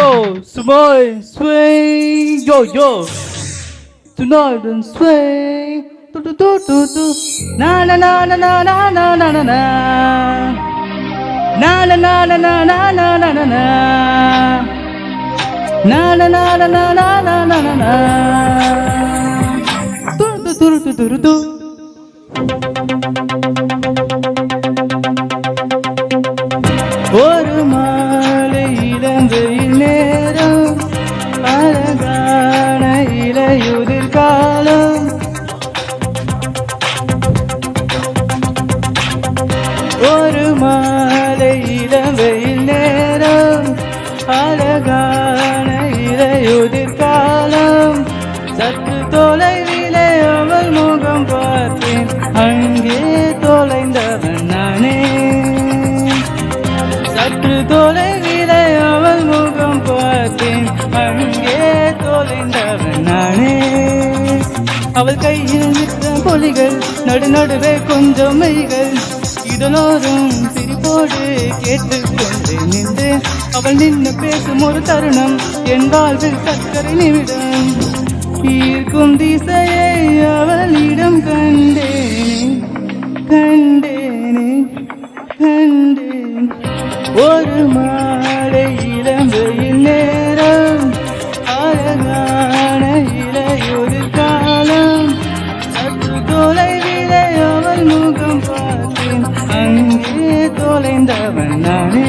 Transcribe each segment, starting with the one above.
Yo, smile, swing, yo. Tonight and swing, do. Na na na na na na na na na na. Na na na na na na na na na na. Na na na na na na na na na na. Do. ஒரு மாலை இளங்கையில் நேரம் அழகான இலையுதிர் காலம் ஒரு மாலை இளங்கையில் நேரம் அழகான இலையுதிர் காலம் சற்று தொலைவிலே அவள் முகம் பார்த்தேன் அங்கே தொலைந்தவன் நானே சற்று தொலைவிலே அவள் முகம் பார்த்தேன் அங்கே தொலைந்தவன் நானே அவள் கையில் நிற்ற பொலிகள் நடுவே கொஞ்சம் மெய்கள் இதனோரும் சிரிப்போடு கேட்டுக்கொண்டு நின்றேன் அவள் நின்று பேசும் ஒரு தருணம் என் வாழ்வில் சர்க்கரை நிமிடம் ஈர்க்கும் திசையை அவளிடம் கண்டேன் ஒரு மாலை இளம்பையில் நேரம் அழகான இலையொரு காலம் சற்று தொலைவிலே அவள் முகம் பார்த்தேன் அங்கே தொலைந்தவன் நானே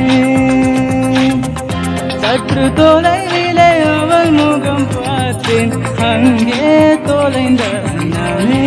சற்று தொலைவிலே அவள் முகம் பார்த்தேன் அங்கே தொலைந்தவன் நானே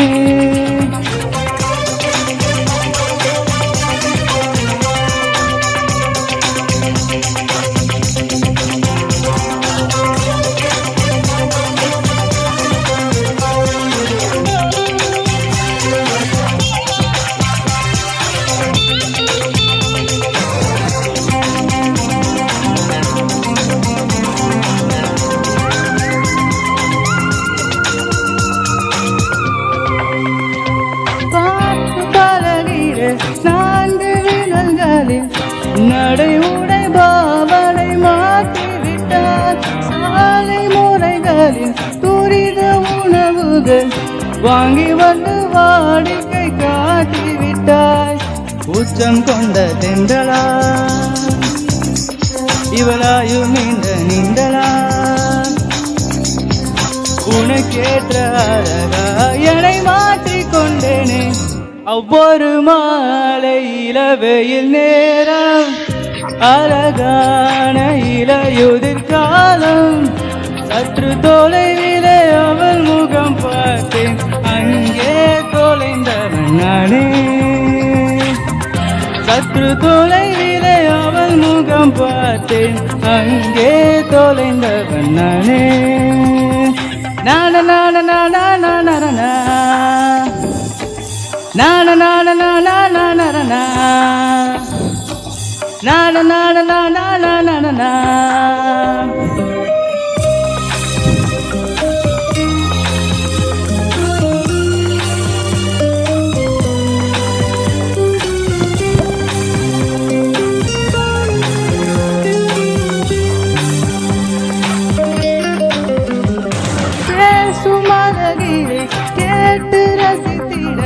நான்கு விரல்களில் நடை உடை பாவனை மாற்றிவிட்டார் சாலை முறைகளில் துரித உணவுகள் வாங்கி வந்து வாடிக்கை காட்டிவிட்டாய் உச்சம் கொண்ட தென்றலா இவளாயும் இந்த நீண்டலா உனக்கேற்ற அழகா என்னை மாற்றிக்கொண்டேனே ஒவ்வொரு மாலை இளவெயில் நேரம் அழகான இலையுதிர் காலம் சற்று தொலைவிலே அவள் முகம் பார்த்தேன் அங்கே தொலைந்தவன் நானே சற்று தொலைவிலே அவள் முகம் பார்த்தேன் அங்கே தொலைந்தவன் நானே நான நான நான நான நான na na na na na na na na na na na na na na na na na na பேசுமழகிலே கேட்டு ரசித்திட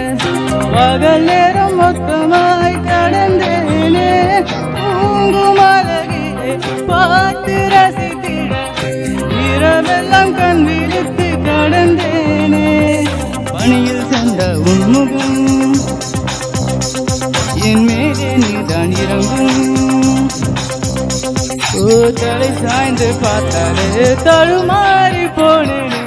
பகல் நேரம் மொத்தமாய் கடந்தேனே தூங்கும் அழகிலே பார்த்து ரசித்திட இரவெல்லாம் கண் விழித்து கடந்தேனே பணியில் சென்ற உன்முகம் என் மேலே நீதான் இறங்கும் தலை சாய்ந்து பார்த்தாலே தழுமாறி போனேனே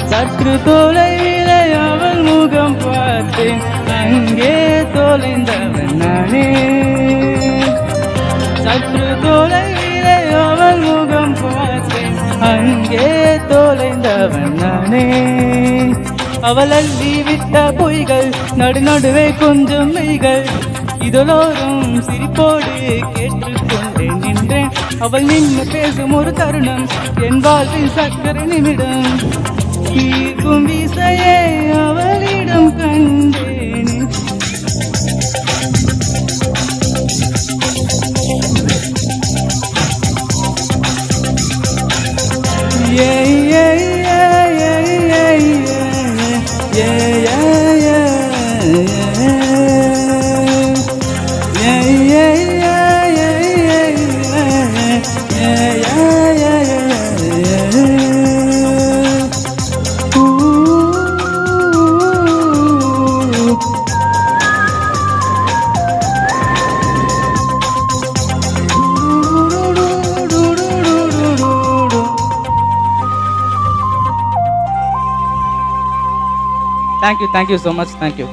சற்று தொலைவிலே அவள் முகம் பார்த்தேன் அங்கே தொலைந்தவன் நானே சற்று தொலைவிலே அவள் முகம் பார்த்தேன் அங்கே தொலைந்தவன் நானே அவள் அள்ளி விட்ட பொய்கள் நடுவே கொஞ்சம் மெய்கள் இதழோரும் சிரிப்போடு கேட்டுக்கொண்டே நின்றேன் அவள் நின்று பேசும் ஒரு தருணம் என் வாழ்வில் சக்கர நிமிடம் ஈர்க்கும் விசையை அவளிடம் தேங்க்யூ ஸோ மச் தேங்க்யூ